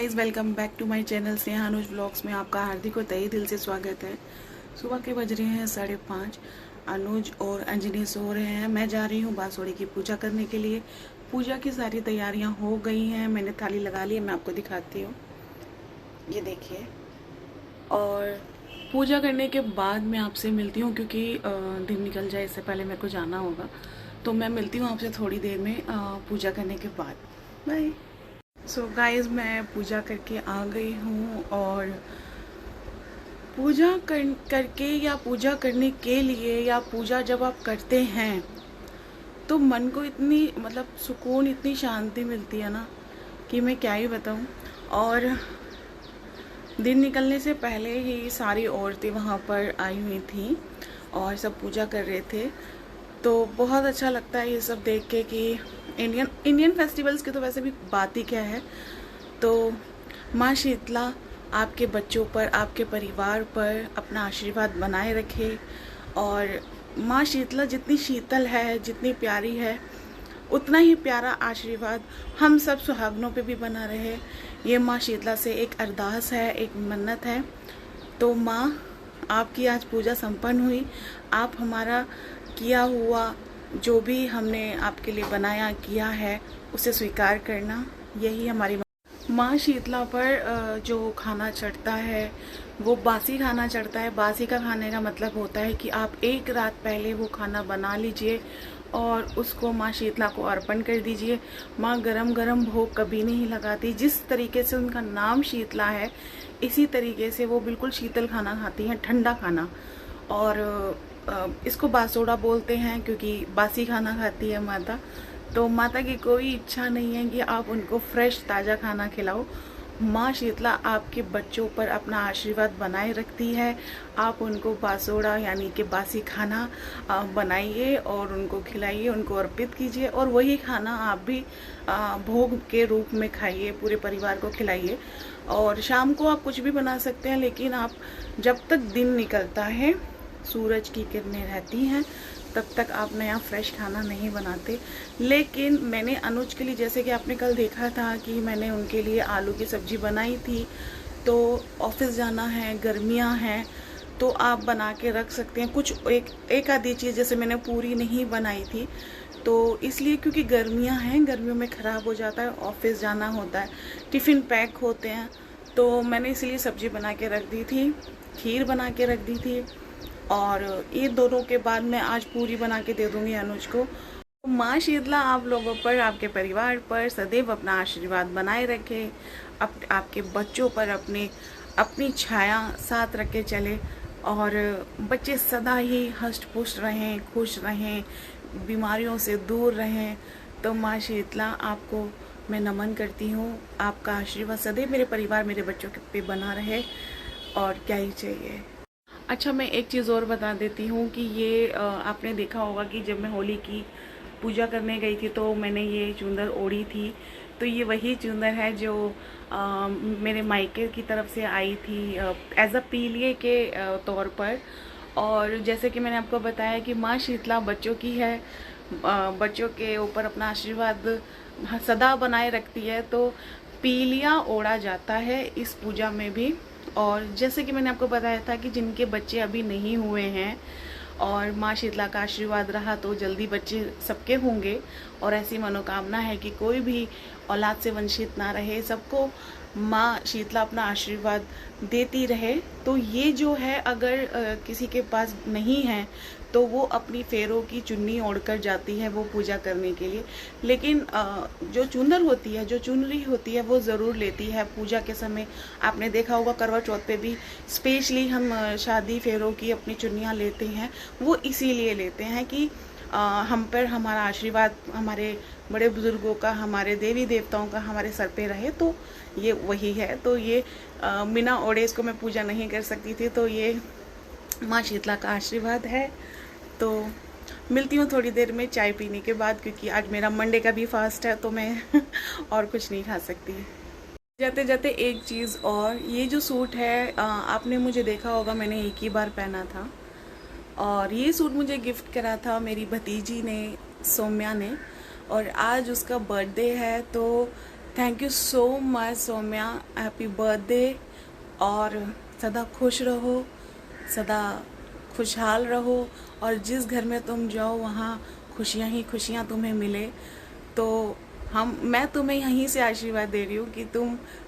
Guys, welcome back to my channel Sneha Anuj vlogs में आपका हार्दिक और तहे दिल से स्वागत है। सुबह के बज रहे हैं 5:30। अनुज और अंजनी सो रहे हैं। मैं जा रही हूँ बांसुरी की पूजा करने के लिए। पूजा की सारी तैयारियां हो गई हैं। मैंने थाली लगा ली है, मैं आपको दिखाती हूँ, ये देखिए। और पूजा करने के बाद मैं आपसे मिलती हूँ, क्योंकि दिन निकल जाए इससे पहले मेरे को जाना होगा। तो मैं मिलती हूँ आपसे थोड़ी देर में पूजा करने के बाद। बाय। सो गाइस, मैं पूजा करके आ गई हूँ। और करके या पूजा करने के लिए या पूजा जब आप करते हैं तो मन को इतनी सुकून, इतनी शांति मिलती है ना कि मैं क्या ही बताऊँ। और दिन निकलने से पहले ही सारी औरतें वहाँ पर आई हुई थी और सब पूजा कर रहे थे। तो बहुत अच्छा लगता है ये सब देख के कि इंडियन फेस्टिवल्स की तो वैसे भी बात ही क्या है। तो माँ शीतला आपके बच्चों पर, आपके परिवार पर अपना आशीर्वाद बनाए रखे। और माँ शीतला जितनी शीतल है, जितनी प्यारी है, उतना ही प्यारा आशीर्वाद हम सब सुहागनों पे भी बना रहे। ये माँ शीतला से एक अरदास है, एक मन्नत है। तो माँ, आपकी आज पूजा संपन्न हुई। आप हमारा किया हुआ जो भी हमने आपके लिए बनाया किया है उसे स्वीकार करना। यही हमारी माँ शीतला पर जो खाना चढ़ता है वो बासी खाना चढ़ता है। बासी का खाने का मतलब होता है कि आप एक रात पहले वो खाना बना लीजिए और उसको माँ शीतला को अर्पण कर दीजिए। माँ गरम गरम भोग कभी नहीं लगाती। जिस तरीके से उनका नाम शीतला है, इसी तरीके से वो बिल्कुल शीतल खाना खाती हैं, ठंडा खाना। और इसको बासोड़ा बोलते हैं क्योंकि बासी खाना खाती है माता। तो माता की कोई इच्छा नहीं है कि आप उनको फ्रेश ताज़ा खाना खिलाओ। माँ शीतला आपके बच्चों पर अपना आशीर्वाद बनाए रखती है। आप उनको बासोड़ा यानी कि बासी खाना बनाइए और उनको खिलाइए, उनको अर्पित कीजिए। और वही खाना आप भी भोग के रूप में खाइए, पूरे परिवार को खिलाइए। और शाम को आप कुछ भी बना सकते हैं, लेकिन आप जब तक दिन निकलता है, सूरज की किरणें रहती हैं, तब तक आप नया फ्रेश खाना नहीं बनाते। लेकिन मैंने अनुज के लिए, जैसे कि आपने कल देखा था कि मैंने उनके लिए आलू की सब्जी बनाई थी। तो ऑफिस जाना है, गर्मियां हैं, तो आप बना के रख सकते हैं कुछ एक आधी चीज़। जैसे मैंने पूरी नहीं बनाई थी तो इसलिए, क्योंकि गर्मियां हैं, गर्मियों में ख़राब हो जाता है, ऑफिस जाना होता है, टिफ़िन पैक होते हैं। तो मैंने इसलिए सब्जी बना के रख दी थी, खीर बना के रख दी थी। और ये दोनों के बाद मैं आज पूरी बना के दे दूंगी अनुज को। माँ शीतला आप लोगों पर, आपके परिवार पर सदैव अपना आशीर्वाद बनाए रखे। आपके बच्चों पर अपनी छाया साथ रख के चले और बच्चे सदा ही हष्ट पुष्ट रहें, खुश रहें, बीमारियों से दूर रहें। तो माँ शीतला, आपको मैं नमन करती हूँ। आपका आशीर्वाद सदैव मेरे परिवार, मेरे बच्चों पे बना रहे, और क्या ही चाहिए। अच्छा, मैं एक चीज़ और बता देती हूँ कि ये आपने देखा होगा कि जब मैं होली की पूजा करने गई थी तो मैंने ये चुंदर ओढ़ी थी। तो ये वही चुंदर है जो मेरे मायके की तरफ से आई थी एज अ पीलिए के तौर पर। और जैसे कि मैंने आपको बताया कि माँ शीतला बच्चों की है, बच्चों के ऊपर अपना आशीर्वाद सदा बनाए रखती है। तो पीलिया ओढ़ा जाता है इस पूजा में भी। और जैसे कि मैंने आपको बताया था कि जिनके बच्चे अभी नहीं हुए हैं और माँ शीतला का आशीर्वाद रहा तो जल्दी बच्चे सबके होंगे। और ऐसी मनोकामना है कि कोई भी औलाद से वंचित ना रहे, सबको माँ शीतला अपना आशीर्वाद देती रहे। तो ये जो है, अगर किसी के पास नहीं है तो वो अपनी फेरों की चुन्नी ओढ़कर जाती है वो पूजा करने के लिए। लेकिन जो चुंदर होती है, जो चुनरी होती है, वो ज़रूर लेती है पूजा के समय। आपने देखा होगा करवा चौथ पे भी स्पेशली हम शादी फेरों की अपनी चुन्नियाँ लेते हैं। वो इसीलिए लेते हैं कि हम पर हमारा आशीर्वाद, हमारे बड़े बुजुर्गों का, हमारे देवी देवताओं का हमारे सर पे रहे। तो ये वही है। तो ये बिना ओढ़े इसको मैं पूजा नहीं कर सकती थी। तो ये माँ शीतला का आशीर्वाद है। तो मिलती हूँ थोड़ी देर में चाय पीने के बाद, क्योंकि आज मेरा मंडे का भी फास्ट है तो मैं और कुछ नहीं खा सकती। जाते जाते एक चीज़ और, ये जो सूट है आपने मुझे देखा होगा, मैंने एक ही बार पहना था। और ये सूट मुझे गिफ्ट करा था मेरी भतीजी ने, सौम्या ने। और आज उसका बर्थडे है तो thank you so much Saumya, happy birthday. और सदा खुश रहो, सदा खुशहाल रहो, और जिस घर में तुम जाओ वहाँ खुशियाँ ही खुशियाँ तुम्हें मिले। तो मैं तुम्हें यहीं से आशीर्वाद दे रही हूँ कि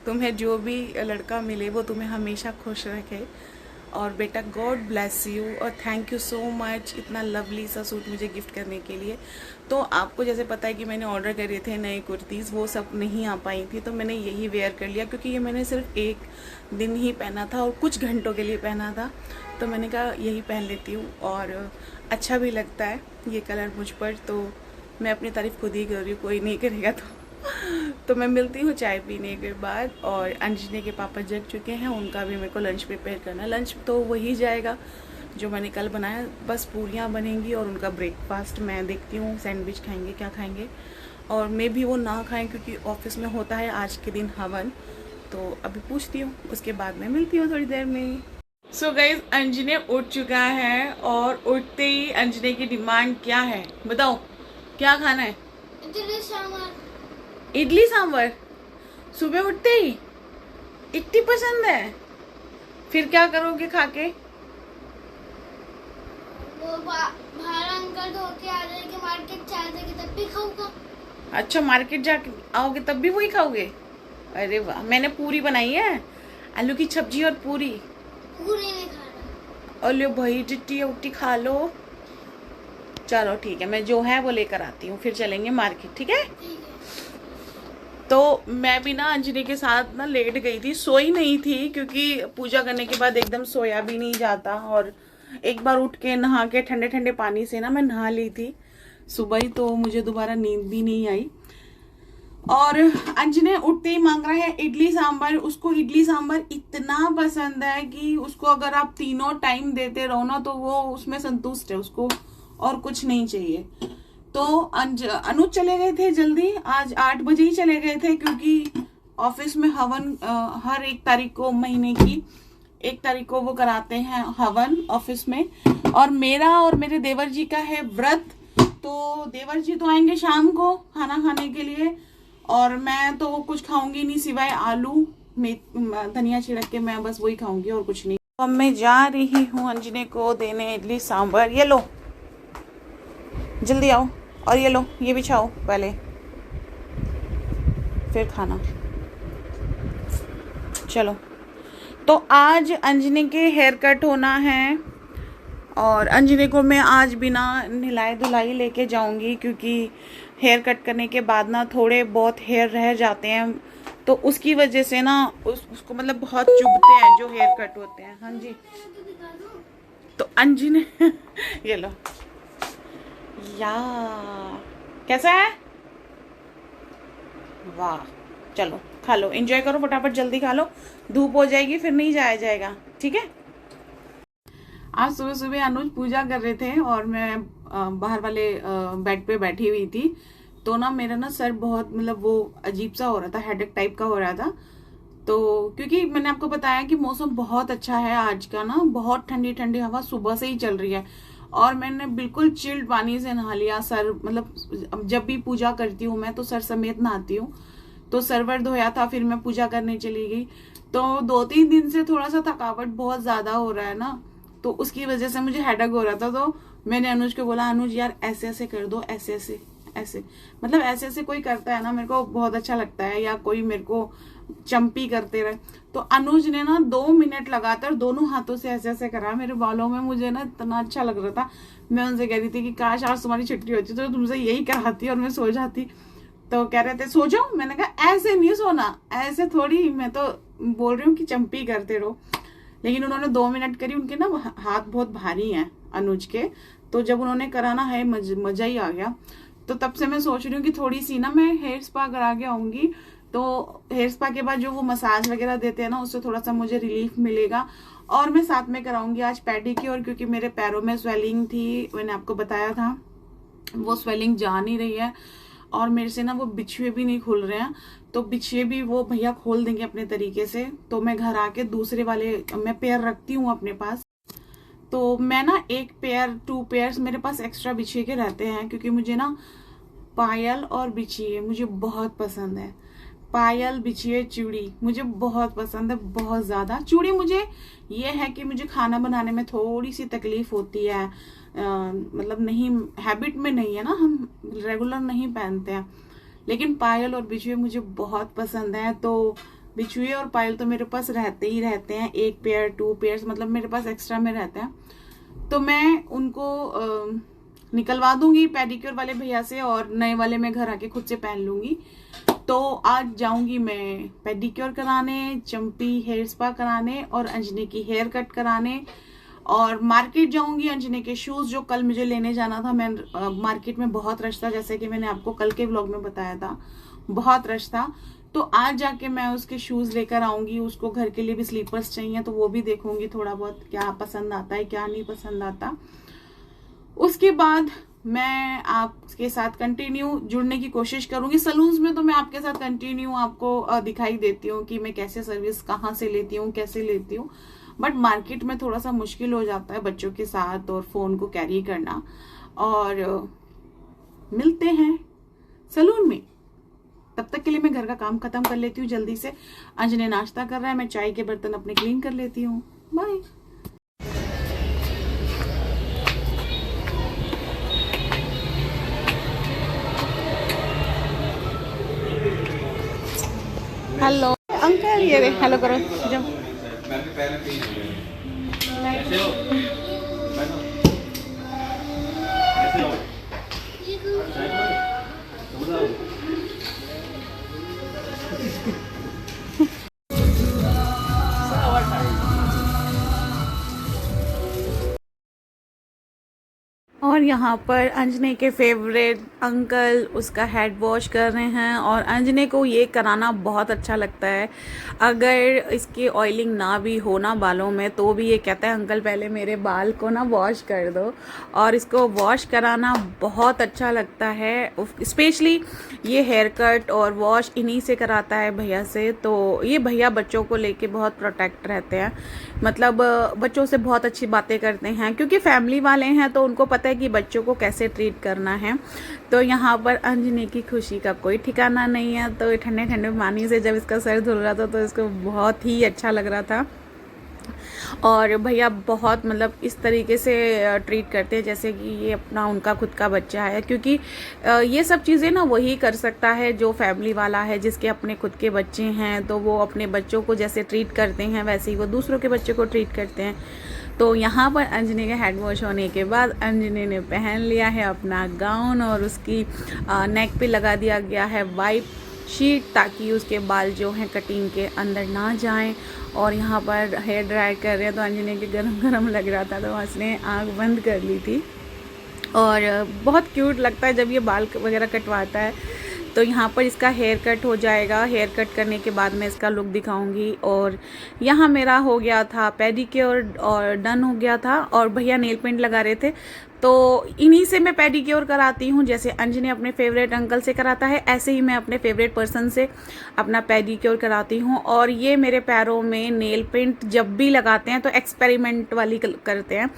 तुम्हें जो भी लड़का मिले वो तुम्हें हमेशा खुश रखे। और बेटा गॉड ब्लेस यू, और थैंक यू सो मच इतना लवली सा सूट मुझे गिफ्ट करने के लिए। तो आपको जैसे पता है कि मैंने ऑर्डर करे थे नए कुर्तीज़, वो सब नहीं आ पाई थी, तो मैंने यही वेयर कर लिया क्योंकि ये मैंने सिर्फ एक दिन ही पहना था और कुछ घंटों के लिए पहना था, तो मैंने कहा यही पहन लेती हूँ। और अच्छा भी लगता है ये कलर मुझ पर, तो मैं अपनी तारीफ़ खुद ही कर रही हूँ, कोई नहीं करेगा। तो मैं मिलती हूँ चाय पीने के बाद। और अंजनी के पापा जग चुके हैं, उनका भी मेरे को लंच प्रिपेयर करना है। लंच तो वही जाएगा जो मैंने कल बनाया, बस पूरियाँ बनेंगी और उनका ब्रेकफास्ट मैं देखती हूँ, सैंडविच खाएंगे क्या खाएंगे, और मे भी वो ना खाएं क्योंकि ऑफिस में होता है आज के दिन हवन। तो अभी पूछती हूँ, उसके बाद मैं मिलती हूँ थोड़ी देर में। सो गाइज, अंजनी उठ चुका है और उठते ही अंजनी की डिमांड क्या है बताओ, क्या खाना है? इडली सांभर सुबह उठते ही इतनी पसंद है? फिर क्या करोगे खा के? वो बाहर अंकल धो के आ जाएंगे, मार्केट जा जाएंगे तब भी खाऊंगा। अच्छा, मार्केट जाके आओगे तब भी वही खाओगे? अरे वाह, मैंने पूरी बनाई है, आलू की सब्जी और पूरी। पूरी नहीं खाना। और लो भाई, जिट्टी उट्टी खा लो। चलो ठीक है, मैं जो है वो लेकर आती हूँ, फिर चलेंगे मार्केट, ठीक है? तो मैं भी ना अंजनी के साथ ना लेट गई थी, सोई नहीं थी क्योंकि पूजा करने के बाद एकदम सोया भी नहीं जाता। और एक बार उठ के नहा के ठंडे ठंडे पानी से ना मैं नहा ली थी सुबह ही, तो मुझे दोबारा नींद भी नहीं आई। और अंजनी उठते ही मांग रहा है इडली सांभर। उसको इडली सांभर इतना पसंद है कि उसको अगर आप तीनों टाइम देते रहो ना तो वो उसमें संतुष्ट है, उसको और कुछ नहीं चाहिए। तो अनुज चले गए थे जल्दी, आज 8 बजे ही चले गए थे क्योंकि ऑफिस में हवन हर 1 तारीख को, महीने की 1 तारीख को वो कराते हैं हवन ऑफिस में। और मेरा और मेरे देवर जी का है व्रत, तो देवर जी तो आएंगे शाम को खाना खाने के लिए, और मैं तो कुछ खाऊंगी नहीं सिवाय आलू में धनिया छिड़क के, मैं बस वही खाऊंगी और कुछ नहीं। तो मैं जा रही हूँ अंजनी को देने इडली सांभर। ये लो, जल्दी आओ, और ये लो, ये बिछाओ पहले, फिर खाना। चलो, तो आज अंजनी के हेयर कट होना है, और अंजनी को मैं आज बिना नहलाए धुलाई लेके जाऊंगी क्योंकि हेयर कट करने के बाद ना थोड़े बहुत हेयर रह जाते हैं, तो उसकी वजह से ना उसको मतलब बहुत चुभते हैं जो हेयर कट होते हैं। हाँ जी, तो अंजनी ये लो, या कैसा है? वाह, चलो खा लो, एंजॉय करो, फटाफट जल्दी खा लो, धूप हो जाएगी फिर नहीं जाया जाएगा, ठीक है? आज सुबह सुबह अनुज पूजा कर रहे थे और मैं बाहर वाले बेड पे बैठी हुई थी, तो ना मेरा ना सर बहुत मतलब वो अजीब सा हो रहा था, हेडेक टाइप का हो रहा था। तो क्योंकि मैंने आपको बताया कि मौसम बहुत अच्छा है आज का ना, बहुत ठंडी ठंडी हवा सुबह से ही चल रही है, और मैंने बिल्कुल चिल्ड पानी से नहा लिया। सर मतलब जब भी पूजा करती हूँ मैं तो सर समेत नहाती हूँ, तो सरवर धोया था, फिर मैं पूजा करने चली गई। तो 2-3 दिन से थोड़ा सा थकावट बहुत ज्यादा हो रहा है ना, तो उसकी वजह से मुझे हेडेक हो रहा था। तो मैंने अनुज को बोला, अनुज यार ऐसे ऐसे कर दो, ऐसे ऐसे ऐसे, मतलब ऐसे ऐसे कोई करता है ना मेरे को बहुत अच्छा लगता है, या कोई मेरे को चंपी करते रहे। तो अनुज ने ना 2 मिनट लगातार दोनों हाथों से ऐसे ऐसे करा मेरे बालों में, मुझे ना इतना अच्छा लग रहा था। मैं उनसे कह रही थी कि काश आज तुम्हारी छुट्टी होती तो तुमसे यही कराती और मैं सो जाती। तो कह रहे थे सो जाओ, मैंने कहा ऐसे नहीं सोना, ऐसे थोड़ी, मैं तो बोल रही हूँ कि चंपी करते रहो। लेकिन उन्होंने 2 मिनट करी, उनके ना हाथ बहुत भारी हैं अनुज के, तो जब उन्होंने कराना है मजा ही आ गया। तो तब से मैं सोच रही हूँ कि थोड़ी सी ना मैं हेयर स्पा करा के आऊंगी, तो हेयर स्पा के बाद जो वो मसाज वगैरह देते हैं ना उससे थोड़ा सा मुझे रिलीफ मिलेगा। और मैं साथ में कराऊंगी आज पेडिक्योर, क्योंकि मेरे पैरों में स्वेलिंग थी, मैंने आपको बताया था, वो स्वेलिंग जा नहीं रही है, और मेरे से ना वो बिछुए भी नहीं खुल रहे हैं, तो बिछुए भी वो भैया खोल देंगे अपने तरीके से। तो मैं घर आके दूसरे वाले मैं पेयर रखती हूँ अपने पास, तो मैं ना 1 पेयर 2 पेयर्स मेरे पास एक्स्ट्रा बिछिए के रहते हैं, क्योंकि मुझे ना पायल और बिछिए मुझे बहुत पसंद है। पायल बिछिए चूड़ी मुझे बहुत पसंद है, बहुत ज्यादा। चूड़ी मुझे ये है कि मुझे खाना बनाने में थोड़ी सी तकलीफ होती है, मतलब नहीं, हैबिट में नहीं है ना, हम रेगुलर नहीं पहनते हैं। लेकिन पायल और बिछुए मुझे बहुत पसंद है, तो बिछुए और पायल तो मेरे पास रहते ही रहते हैं, 1 पेयर 2 पेयर मतलब मेरे पास एक्स्ट्रा में रहते हैं। तो मैं उनको निकलवा दूंगी पेडिक्योर वाले भैया से, और नए वाले मैं घर आके खुद से पहन लूंगी। तो आज जाऊंगी मैं पेडिक्योर कराने, चंपी हेयर स्पा कराने और अंजनी की हेयर कट कराने, और मार्केट जाऊंगी अंजनी के शूज जो कल मुझे लेने जाना था। मैं मार्केट में बहुत रश था, जैसे कि मैंने आपको कल के व्लॉग में बताया था, बहुत रश था। तो आज जाके मैं उसके शूज लेकर आऊंगी। उसको घर के लिए भी स्लीपर्स चाहिए, तो वो भी देखूंगी थोड़ा बहुत क्या पसंद आता है क्या नहीं पसंद आता। उसके बाद मैं आपके साथ कंटिन्यू जुड़ने की कोशिश करूंगी। सलून्स में तो मैं आपके साथ कंटिन्यू आपको दिखाई देती हूँ कि मैं कैसे सर्विस कहाँ से लेती हूँ, कैसे लेती हूँ। बट मार्केट में थोड़ा सा मुश्किल हो जाता है बच्चों के साथ और फोन को कैरी करना। और मिलते हैं सलून में, तब तक के लिए मैं घर का काम खत्म कर लेती हूँ जल्दी से। अंजने नाश्ता कर रहा है, मैं चाय के बर्तन अपने क्लीन कर लेती हूँ। बाय। हेलो अंकल, ये रे हेलो करो, जाओ। और यहाँ पर अंजने के फेवरेट अंकल उसका हेड वॉश कर रहे हैं, और अंजने को ये कराना बहुत अच्छा लगता है। अगर इसकी ऑयलिंग ना भी हो ना बालों में, तो भी ये कहता है अंकल पहले मेरे बाल को ना वॉश कर दो, और इसको वॉश कराना बहुत अच्छा लगता है। स्पेशली ये हेयर कट और वॉश इन्हीं से कराता है, भैया से। तो ये भैया बच्चों को लेके बहुत प्रोटेक्ट रहते हैं, मतलब बच्चों से बहुत अच्छी बातें करते हैं, क्योंकि फैमिली वाले हैं तो उनको पता है कि बच्चों को कैसे ट्रीट करना है। तो यहाँ पर अंजनी की खुशी का कोई ठिकाना नहीं है। तो ठंडे ठंडे पानी से जब इसका सर धुल रहा था तो इसको बहुत ही अच्छा लग रहा था। और भैया बहुत मतलब इस तरीके से ट्रीट करते हैं जैसे कि ये अपना उनका खुद का बच्चा है, क्योंकि ये सब चीज़ें ना वही कर सकता है जो फैमिली वाला है, जिसके अपने खुद के बच्चे हैं। तो वो अपने बच्चों को जैसे ट्रीट करते हैं वैसे ही वो दूसरों के बच्चों को ट्रीट करते हैं। तो यहाँ पर अंजनी के हेड वॉश होने के बाद अंजनी ने पहन लिया है अपना गाउन, और उसकी नेक पे लगा दिया गया है वाइट शीट, ताकि उसके बाल जो हैं कटिंग के अंदर ना जाएं। और यहाँ पर हेयर ड्राई कर रहे हैं, तो अंजनी के गरम गरम लग रहा था तो उसने आँख बंद कर ली थी। और बहुत क्यूट लगता है जब ये बाल वगैरह कटवाता है। तो यहाँ पर इसका हेयर कट हो जाएगा। हेयर कट करने के बाद मैं इसका लुक दिखाऊंगी। और यहाँ मेरा हो गया था पेडिक्योर और डन हो गया था, और भैया नेल पेंट लगा रहे थे। तो इन्हीं से मैं पेडिक्योर कराती हूँ, जैसे अंजनी अपने फेवरेट अंकल से कराता है, ऐसे ही मैं अपने फेवरेट पर्सन से अपना पेडिक्योर कराती हूँ। और ये मेरे पैरों में नेल पेंट जब भी लगाते हैं तो एक्सपेरिमेंट वाली करते हैं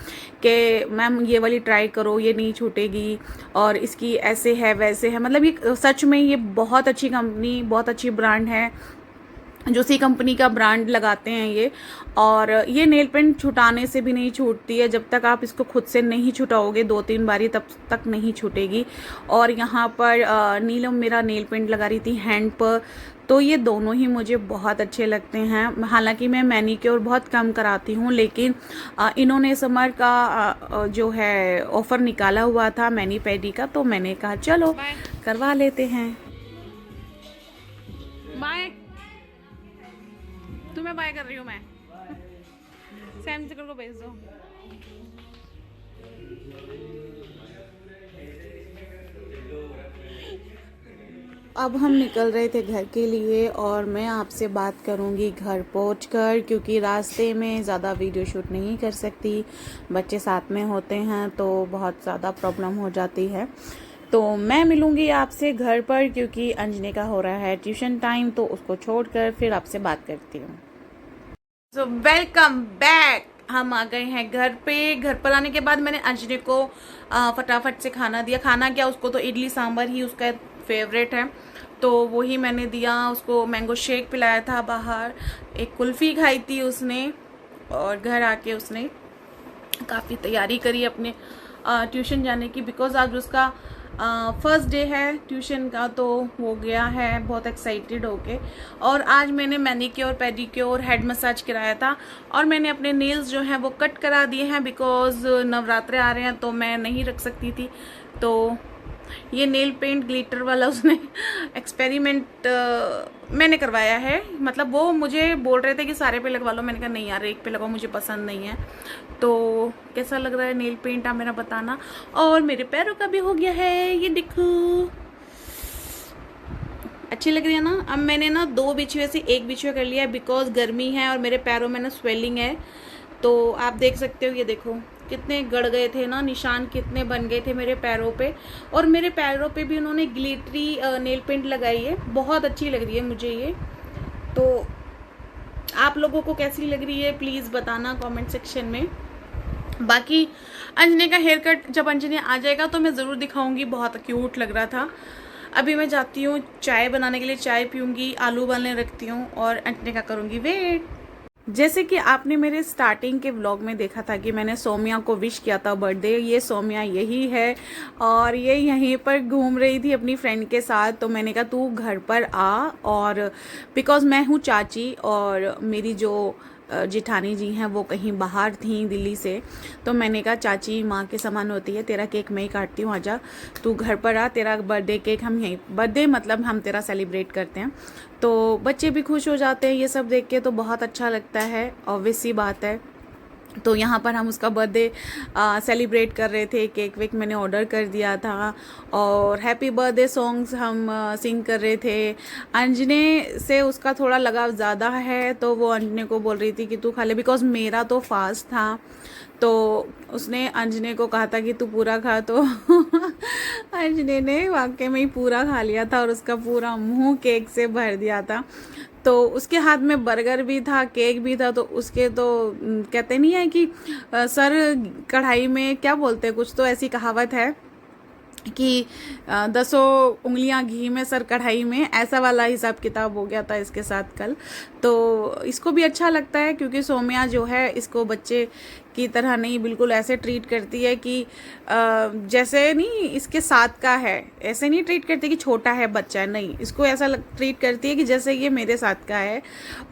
कि मैम ये वाली ट्राई करो, ये नहीं छूटेगी, और इसकी ऐसे है वैसे है। मतलब ये सच में ये बहुत अच्छी कंपनी, बहुत अच्छी ब्रांड है, जो सी कंपनी का ब्रांड लगाते हैं ये। और ये नेल पेंट छुटाने से भी नहीं छूटती है, जब तक आप इसको खुद से नहीं छुटाओगे 2-3 बारी तब तक नहीं छूटेगी। और यहाँ पर नीलम मेरा नेल पेंट लगा रही थी हैंड पर, तो ये दोनों ही मुझे बहुत अच्छे लगते हैं। हालांकि मैं मैनीक्योर बहुत कम कराती हूँ, लेकिन इन्होंने समर का जो है ऑफ़र निकाला हुआ था मैनी पेडी का, तो मैंने कहा चलो करवा लेते हैं। बाय, तुम्हें बाय कर रही हूँ मैं, सैम जिकर को भेज दो। अब हम निकल रहे थे घर के लिए, और मैं आपसे बात करूंगी घर पहुंचकर, क्योंकि रास्ते में ज़्यादा वीडियो शूट नहीं कर सकती, बच्चे साथ में होते हैं तो बहुत ज़्यादा प्रॉब्लम हो जाती है। तो मैं मिलूंगी आपसे घर पर, क्योंकि अंजनी का हो रहा है ट्यूशन टाइम, तो उसको छोड़कर फिर आपसे बात करती हूँ। सो वेलकम बैक, हम आ गए हैं घर पे। घर पर आने के बाद मैंने अंजनी को फटाफट से खाना दिया। खाना क्या, उसको तो इडली सांभर ही उसका फेवरेट है, तो वही मैंने दिया उसको। मैंगो शेक पिलाया था बाहर, एक कुल्फ़ी खाई थी उसने, और घर आके उसने काफ़ी तैयारी करी अपने ट्यूशन जाने की, बिकॉज़ आज उसका फर्स्ट डे है ट्यूशन का। तो हो गया है बहुत एक्साइटेड होके। और आज मैंने मैनिक्योर, पेडिक्योर, हेड मसाज कराया था, और मैंने अपने नेल्स जो हैं वो कट करा दिए हैं, बिकॉज़ नवरात्रे आ रहे हैं तो मैं नहीं रख सकती थी। तो ये नेल पेंट ग्लिटर वाला उसने एक्सपेरिमेंट मैंने करवाया है। मतलब वो मुझे बोल रहे थे कि सारे पे लगवा लो, मैंने कहा नहीं यार, एक पे लगाओ, मुझे पसंद नहीं है। तो कैसा लग रहा है नेल पेंट आप मेरा बताना। और मेरे पैरों का भी हो गया है, ये देखो अच्छी लग रही है ना। अब मैंने ना 2 बिछुए से 1 बिछुआ कर लिया है, बिकॉज गर्मी है और मेरे पैरों में ना स्वेलिंग है। तो आप देख सकते हो, ये देखो कितने गड़ गए थे ना, निशान कितने बन गए थे मेरे पैरों पे। और मेरे पैरों पे भी उन्होंने ग्लिटरी नेल पेंट लगाई है, बहुत अच्छी लग रही है मुझे ये। तो आप लोगों को कैसी लग रही है प्लीज़ बताना कमेंट सेक्शन में। बाकी अंजनी का हेयर कट जब अंजनी आ जाएगा तो मैं ज़रूर दिखाऊंगी, बहुत क्यूट लग रहा था। अभी मैं जाती हूँ चाय बनाने के लिए, चाय पीऊँगी, आलू उबालने रखती हूँ और अंजनी का करूँगी वेट। जैसे कि आपने मेरे स्टार्टिंग के व्लॉग में देखा था कि मैंने सोमिया को विश किया था बर्थडे, ये सोमिया यही है और ये यहीं पर घूम रही थी अपनी फ्रेंड के साथ। तो मैंने कहा तू घर पर आ, और बिकॉज़ मैं हूँ चाची और मेरी जो जिठानी जी हैं वो कहीं बाहर थी दिल्ली से। तो मैंने कहा चाची माँ के समान होती है, तेरा केक मैं ही काटती हूँ, आजा तू घर पर आ, तेरा बर्थडे केक हम यहीं, बर्थडे मतलब हम तेरा सेलिब्रेट करते हैं। तो बच्चे भी खुश हो जाते हैं ये सब देख के, तो बहुत अच्छा लगता है, ऑब्वियस सी बात है। तो यहाँ पर हम उसका बर्थडे सेलिब्रेट कर रहे थे, केक वेक मैंने ऑर्डर कर दिया था और हैप्पी बर्थडे सॉन्ग्स हम सिंग कर रहे थे। अंजने से उसका थोड़ा लगाव ज़्यादा है, तो वो अंजने को बोल रही थी कि तू खा ले, बिकॉज़ मेरा तो फास्ट था। तो उसने अंजने को कहा था कि तू पूरा खा, तो अंजने ने वाकई में ही पूरा खा लिया था और उसका पूरा मुंह केक से भर दिया था। तो उसके हाथ में बर्गर भी था, केक भी था। तो उसके तो कहते नहीं है कि सर कढ़ाई में, क्या बोलते हैं, कुछ तो ऐसी कहावत है कि 10 उंगलियां घी में सर कढ़ाई में, ऐसा वाला हिसाब किताब हो गया था इसके साथ कल। तो इसको भी अच्छा लगता है क्योंकि सोमिया जो है इसको बच्चे की तरह नहीं, बिल्कुल ऐसे ट्रीट करती है कि जैसे नहीं इसके साथ का है, ऐसे नहीं ट्रीट करती कि छोटा है बच्चा है, नहीं, इसको ऐसा ट्रीट करती है कि जैसे ये मेरे साथ का है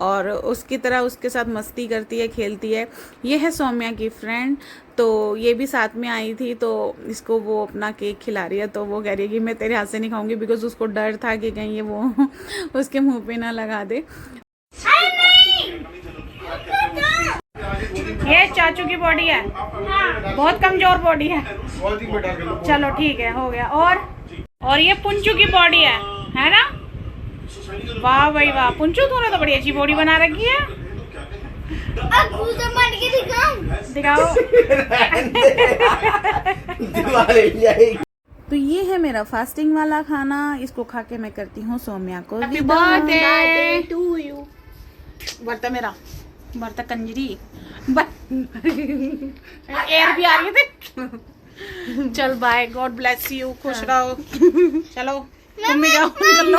और उसकी तरह उसके साथ मस्ती करती है, खेलती है। ये है सोमिया की फ्रेंड, तो ये भी साथ में आई थी। तो इसको वो अपना केक खिला रही है, तो वो कह रही है कि मैं तेरे हाथ से नहीं खाऊंगी, बिकॉज उसको डर था कि कहीं ये वो उसके मुंह पे ना लगा दे। ये चाचू की बॉडी है, बहुत कमजोर बॉडी है। चलो ठीक है, हो गया। और ये पुंचू की बॉडी है ना? वाह भाई वाह, पुंचू तूने तो बड़ी अच्छी बॉडी बना रखी है। दिखाओ। तो ये है मेरा फास्टिंग वाला खाना, इसको खा के मैं करती हूँ सोमिया को हैप्पी बर्थडे टू यू। बर्ता मेरा बर्ता कंजरी एयर भी आ रही थी। चल बाय, गॉड ब्लेस यू, खुश रहो। चलो तुम भी जाओ, निकल लो।